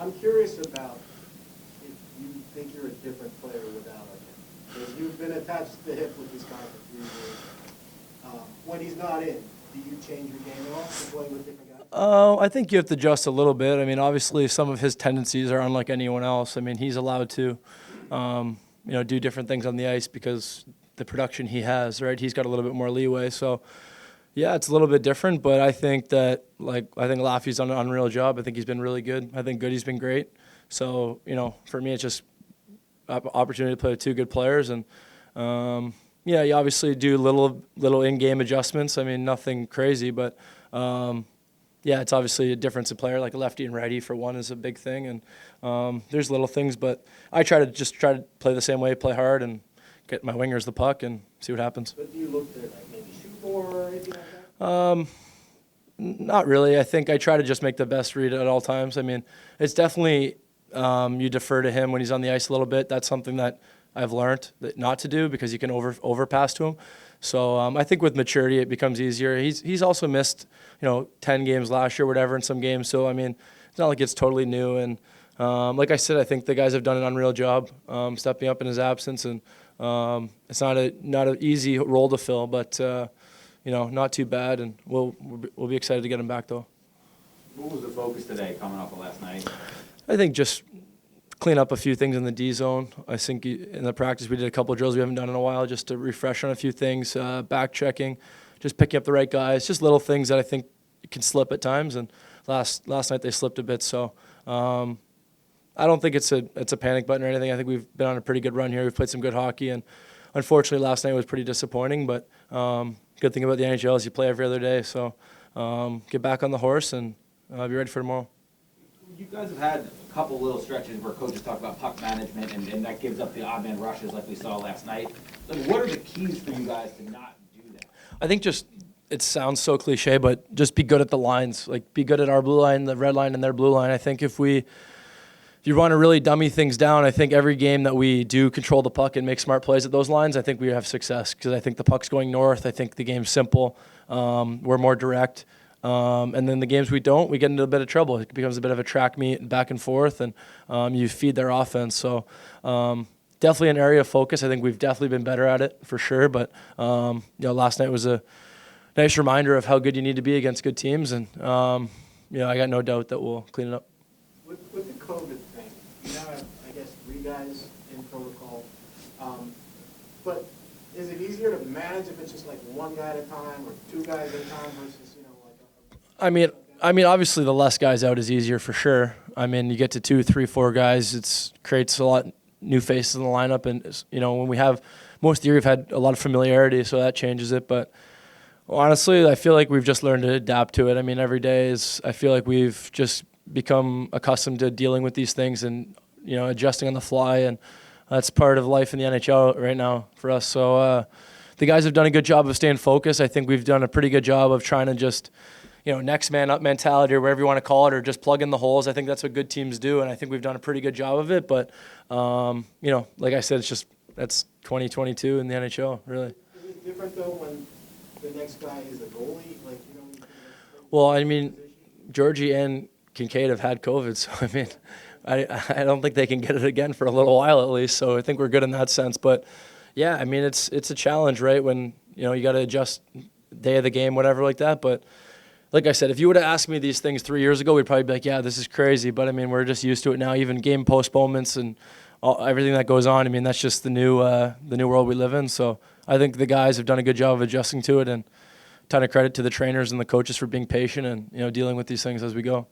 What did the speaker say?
I'm curious about if you think you're a different player without him. Because you've been attached to the hip with this guy for 3 years. When he's not in, do you change your game at all to play with different guys? I think you have to adjust a little bit. I mean, obviously, some of his tendencies are unlike anyone else. I mean, he's allowed to, do different things on the ice because the production he has, right? He's got a little bit more leeway. So, yeah, it's a little bit different. But I think that, I think Laffy's done an unreal job. I think he's been really good. I think Goody's been great. So, for me, it's just opportunity to play with two good players. And, yeah, you obviously do little in-game adjustments. I mean, nothing crazy, but yeah, it's obviously a difference in player. Like a lefty and righty for one is a big thing, and there's little things. But I try to play the same way, play hard, and get my wingers the puck and see what happens. But do you look to maybe shoot more or anything like that? Not really. I think I try to just make the best read at all times. I mean, it's definitely you defer to him when he's on the ice a little bit. That's something that I've learned not to do because you can overpass to him. So I think with maturity it becomes easier. He's also missed 10 games last year, whatever, in some games. So I mean, it's not like it's totally new. And like I said, I think the guys have done an unreal job stepping up in his absence. And it's not an easy role to fill, but not too bad. And we'll be excited to get him back though. What was the focus today coming off of last night? I think just clean up a few things in the D zone. I think in the practice we did a couple of drills we haven't done in a while just to refresh on a few things, back checking, just picking up the right guys, just little things that I think can slip at times. And last night they slipped a bit. So I don't think it's a panic button or anything. I think we've been on a pretty good run here. We've played some good hockey, and unfortunately last night was pretty disappointing. But good thing about the NHL is you play every other day. So get back on the horse and be ready for tomorrow. You guys have had a couple little stretches where coaches talk about puck management, and that gives up the odd man rushes like we saw last night. What are the keys for you guys to not do that? I think it sounds so cliche, but just be good at the lines. Like, be good at our blue line, the red line, and their blue line. I think if you want to really dummy things down, I think every game that we do control the puck and make smart plays at those lines, I think we have success because I think the puck's going north. I think the game's simple. We're more direct. And then the games we don't, we get into a bit of trouble. It becomes a bit of a track meet back and forth, and you feed their offense. So definitely an area of focus. I think we've definitely been better at it for sure. But last night was a nice reminder of how good you need to be against good teams, and I got no doubt that we'll clean it up. With the COVID thing, you now have, I guess, 3 guys in protocol. But is it easier to manage if it's just like 1 guy at a time or 2 guys at a time versus I mean, obviously the less guys out is easier for sure. I mean, you get to 2, 3, 4 guys, it creates a lot new faces in the lineup, and when we have most of the year we've had a lot of familiarity, so that changes it. But honestly, I feel like we've just learned to adapt to it. I mean, every day I feel like we've just become accustomed to dealing with these things and adjusting on the fly, and that's part of life in the NHL right now for us. So the guys have done a good job of staying focused. I think we've done a pretty good job of trying to just next man up mentality or whatever you want to call it, or just plug in the holes. I think that's what good teams do, and I think we've done a pretty good job of it. But, like I said, that's 2022 in the NHL, really. Is it different, though, when the next guy is a goalie? Well, I mean, Georgie and Kincaid have had COVID, so, I mean, I don't think they can get it again for a little while at least, so I think we're good in that sense. But, yeah, I mean, it's a challenge, right, when, you got to adjust day of the game, whatever like that. But like I said, if you would have asked me these things 3 years ago, we'd probably be like, yeah, this is crazy. But, I mean, we're just used to it now. Even game postponements and everything that goes on, I mean, that's just the new world we live in. So I think the guys have done a good job of adjusting to it, and a ton of credit to the trainers and the coaches for being patient and, dealing with these things as we go.